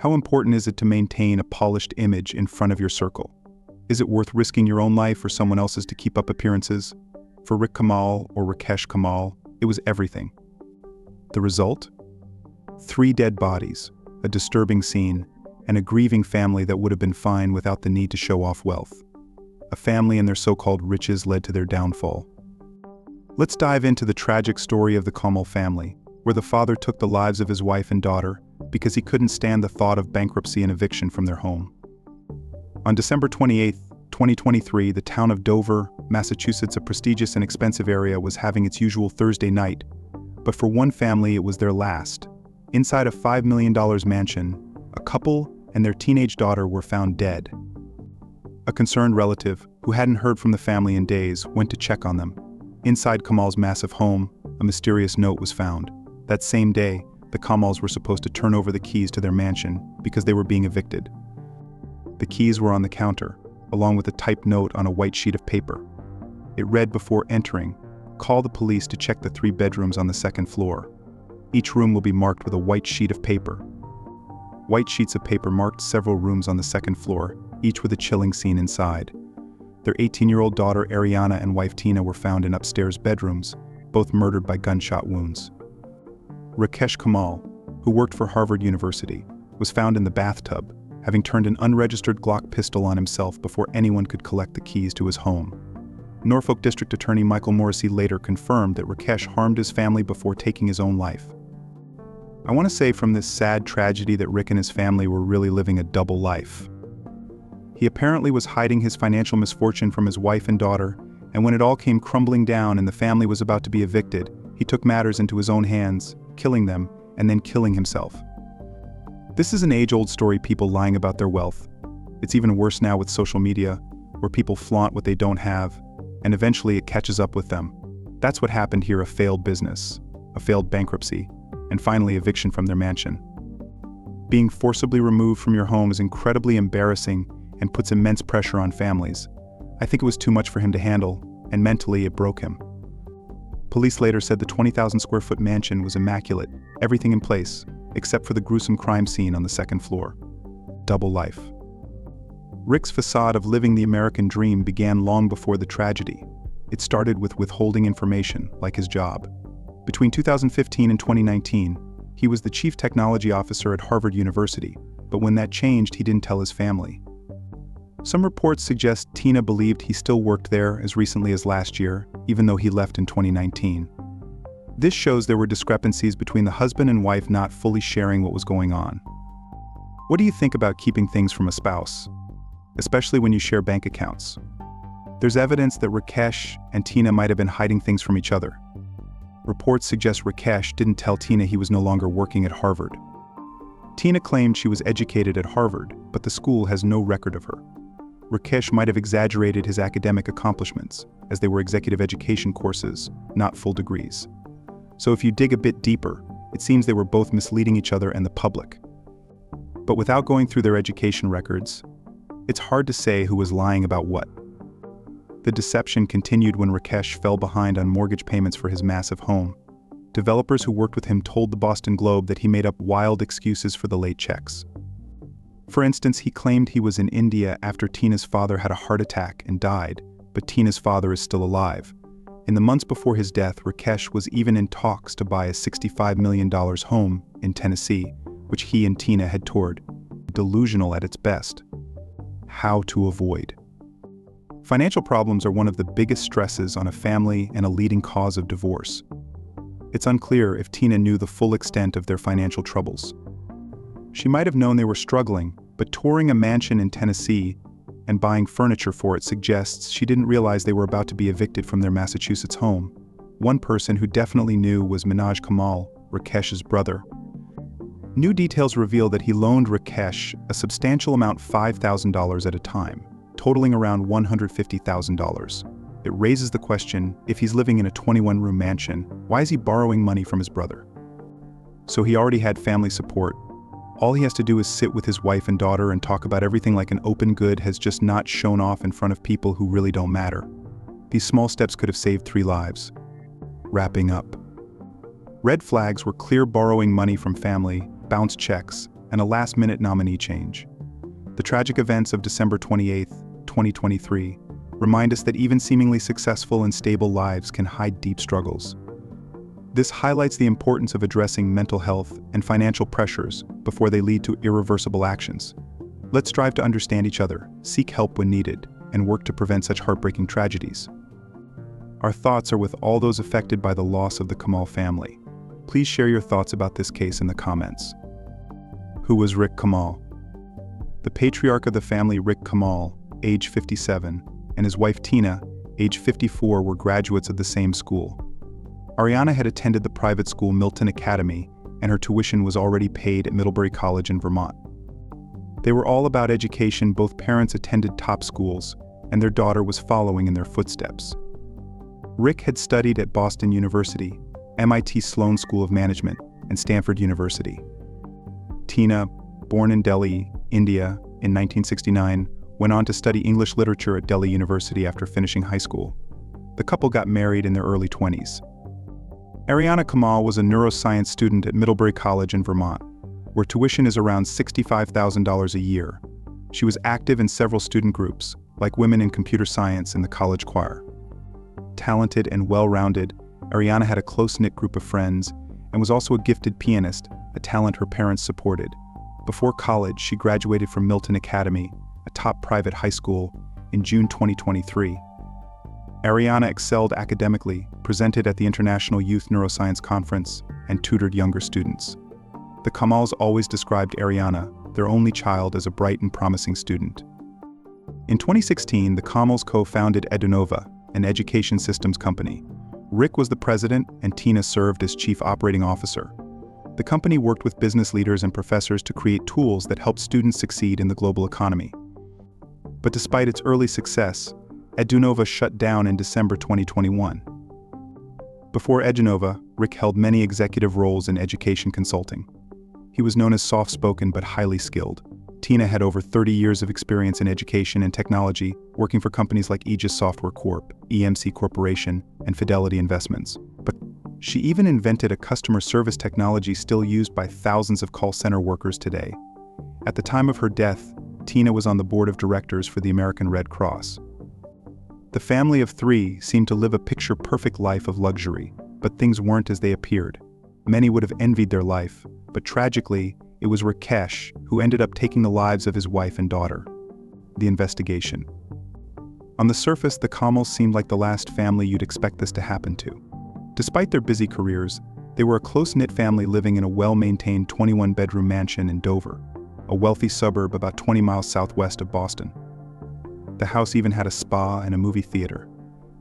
How important is it to maintain a polished image in front of your circle? Is it worth risking your own life or someone else's to keep up appearances? For Rick Kamal or Rakesh Kamal, it was everything. The result? 3 dead bodies, a disturbing scene, and a grieving family that would have been fine without the need to show off wealth. A family and their so-called riches led to their downfall. Let's dive into the tragic story of the Kamal family, where the father took the lives of his wife and daughter because he couldn't stand the thought of bankruptcy and eviction from their home. On December 28, 2023, the town of Dover, Massachusetts, a prestigious and expensive area, was having its usual Thursday night, but for one family it was their last. Inside a $5 million mansion, a couple and their teenage daughter were found dead. A concerned relative, who hadn't heard from the family in days, went to check on them. Inside Kamal's massive home, a mysterious note was found. That same day, the Kamals were supposed to turn over the keys to their mansion because they were being evicted. The keys were on the counter, along with a typed note on a white sheet of paper. It read before entering, "Call the police to check the 3 bedrooms on the 2nd floor. Each room will be marked with a white sheet of paper." White sheets of paper marked several rooms on the 2nd floor, each with a chilling scene inside. Their 18-year-old daughter Ariana and wife Tina were found in upstairs bedrooms, both murdered by gunshot wounds. Rakesh Kamal, who worked for Harvard University, was found in the bathtub, having turned an unregistered Glock pistol on himself before anyone could collect the keys to his home. Norfolk District Attorney Michael Morrissey later confirmed that Rakesh harmed his family before taking his own life. I want to say from this sad tragedy that Rick and his family were really living a double life. He apparently was hiding his financial misfortune from his wife and daughter, and when it all came crumbling down and the family was about to be evicted, he took matters into his own hands, killing them, and then killing himself. This is an age-old story, people lying about their wealth. It's even worse now with social media, where people flaunt what they don't have, and eventually it catches up with them. That's what happened here: a failed business, a failed bankruptcy, and finally eviction from their mansion. Being forcibly removed from your home is incredibly embarrassing and puts immense pressure on families. I think it was too much for him to handle, and mentally it broke him. Police later said the 20,000 square foot mansion was immaculate, everything in place, except for the gruesome crime scene on the 2nd floor. Double life. Rick's facade of living the American dream began long before the tragedy. It started with withholding information, like his job. Between 2015 and 2019, he was the chief technology officer at Harvard University, but when that changed, he didn't tell his family. Some reports suggest Tina believed he still worked there as recently as last year, even though he left in 2019. This shows there were discrepancies between the husband and wife not fully sharing what was going on. What do you think about keeping things from a spouse, especially when you share bank accounts? There's evidence that Rakesh and Tina might have been hiding things from each other. Reports suggest Rakesh didn't tell Tina he was no longer working at Harvard. Tina claimed she was educated at Harvard, but the school has no record of her. Rakesh might have exaggerated his academic accomplishments, as they were executive education courses, not full degrees. So if you dig a bit deeper, it seems they were both misleading each other and the public. But without going through their education records, it's hard to say who was lying about what. The deception continued when Rakesh fell behind on mortgage payments for his massive home. Developers who worked with him told the Boston Globe that he made up wild excuses for the late checks. For instance, he claimed he was in India after Tina's father had a heart attack and died, but Tina's father is still alive. In the months before his death, Rakesh was even in talks to buy a $65 million home in Tennessee, which he and Tina had toured. Delusional at its best. How to avoid. Financial problems are one of the biggest stresses on a family and a leading cause of divorce. It's unclear if Tina knew the full extent of their financial troubles. She might have known they were struggling, but touring a mansion in Tennessee and buying furniture for it suggests she didn't realize they were about to be evicted from their Massachusetts home. One person who definitely knew was Manoj Kamal, Rakesh's brother. New details reveal that he loaned Rakesh a substantial amount, $5,000 at a time, totaling around $150,000. It raises the question, if he's living in a 21-room mansion, why is he borrowing money from his brother? So he already had family support. All he has to do is sit with his wife and daughter and talk about everything like an open good has just not shown off in front of people who really don't matter. These small steps could have saved 3 lives. Wrapping up. Red flags were clear borrowing money from family, bounced checks, and a last-minute nominee change. The tragic events of December 28, 2023, remind us that even seemingly successful and stable lives can hide deep struggles. This highlights the importance of addressing mental health and financial pressures before they lead to irreversible actions. Let's strive to understand each other, seek help when needed, and work to prevent such heartbreaking tragedies. Our thoughts are with all those affected by the loss of the Kamal family. Please share your thoughts about this case in the comments. Who was Rick Kamal? The patriarch of the family, Rick Kamal, age 57, and his wife Tina, age 54, were graduates of the same school. Ariana had attended the private school Milton Academy, and her tuition was already paid at Middlebury College in Vermont. They were all about education. Both parents attended top schools, and their daughter was following in their footsteps. Rick had studied at Boston University, MIT Sloan School of Management, and Stanford University. Tina, born in Delhi, India, in 1969, went on to study English literature at Delhi University after finishing high school. The couple got married in their early 20s. Ariana Kamal was a neuroscience student at Middlebury College in Vermont, where tuition is around $65,000 a year. She was active in several student groups, like Women in Computer Science and the college choir. Talented and well-rounded, Ariana had a close-knit group of friends and was also a gifted pianist, a talent her parents supported. Before college, she graduated from Milton Academy, a top private high school, in June 2023. Ariana excelled academically, presented at the International Youth Neuroscience Conference, and tutored younger students. The Kamals always described Ariana, their only child, as a bright and promising student. In 2016, the Kamals co-founded Edunova, an education systems company. Rick was the president and Tina served as chief operating officer. The company worked with business leaders and professors to create tools that helped students succeed in the global economy. But despite its early success, Edunova shut down in December 2021. Before Edunova, Rick held many executive roles in education consulting. He was known as soft-spoken but highly skilled. Tina had over 30 years of experience in education and technology, working for companies like Aegis Software Corp., EMC Corporation, and Fidelity Investments. But she even invented a customer service technology still used by thousands of call center workers today. At the time of her death, Tina was on the board of directors for the American Red Cross. The family of three seemed to live a picture-perfect life of luxury, but things weren't as they appeared. Many would have envied their life, but tragically, it was Rakesh who ended up taking the lives of his wife and daughter. The investigation. On the surface, the Kamals seemed like the last family you'd expect this to happen to. Despite their busy careers, they were a close-knit family living in a well-maintained 21-bedroom mansion in Dover, a wealthy suburb about 20 miles southwest of Boston. The house even had a spa and a movie theater.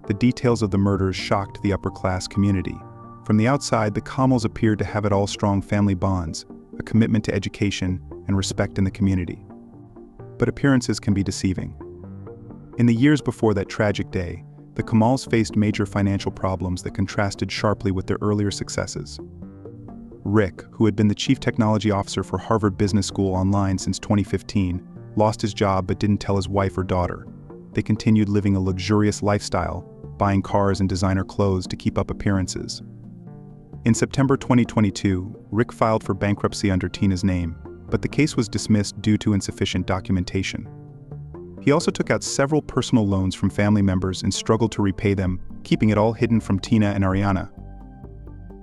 The details of the murders shocked the upper-class community. From the outside, the Kamals appeared to have it all: strong family bonds, a commitment to education, and respect in the community. But appearances can be deceiving. In the years before that tragic day, the Kamals faced major financial problems that contrasted sharply with their earlier successes. Rick, who had been the chief technology officer for Harvard Business School online since 2015, lost his job but didn't tell his wife or daughter. They continued living a luxurious lifestyle, buying cars and designer clothes to keep up appearances. In September 2022, Rick filed for bankruptcy under Tina's name, but the case was dismissed due to insufficient documentation. He also took out several personal loans from family members and struggled to repay them, keeping it all hidden from Tina and Ariana.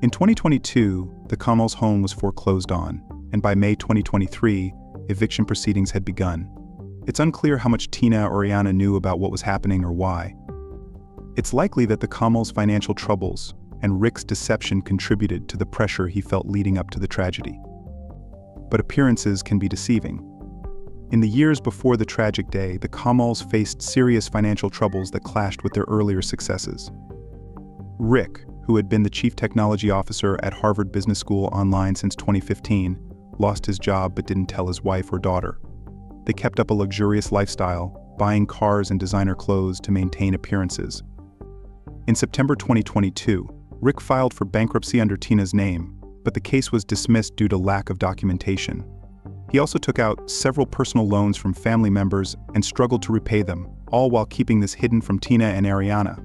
In 2022, the Kamal's home was foreclosed on, and by May 2023, eviction proceedings had begun. It's unclear how much Tina or Ariana knew about what was happening or why. It's likely that the Kamal's financial troubles and Rick's deception contributed to the pressure he felt leading up to the tragedy. But appearances can be deceiving. In the years before the tragic day, the Kamals faced serious financial troubles that clashed with their earlier successes. Rick, who had been the chief technology officer at Harvard Business School online since 2015, lost his job but didn't tell his wife or daughter. They kept up a luxurious lifestyle, buying cars and designer clothes to maintain appearances. In September 2022, Rick filed for bankruptcy under Tina's name, but the case was dismissed due to lack of documentation. He also took out several personal loans from family members and struggled to repay them, all while keeping this hidden from Tina and Ariana.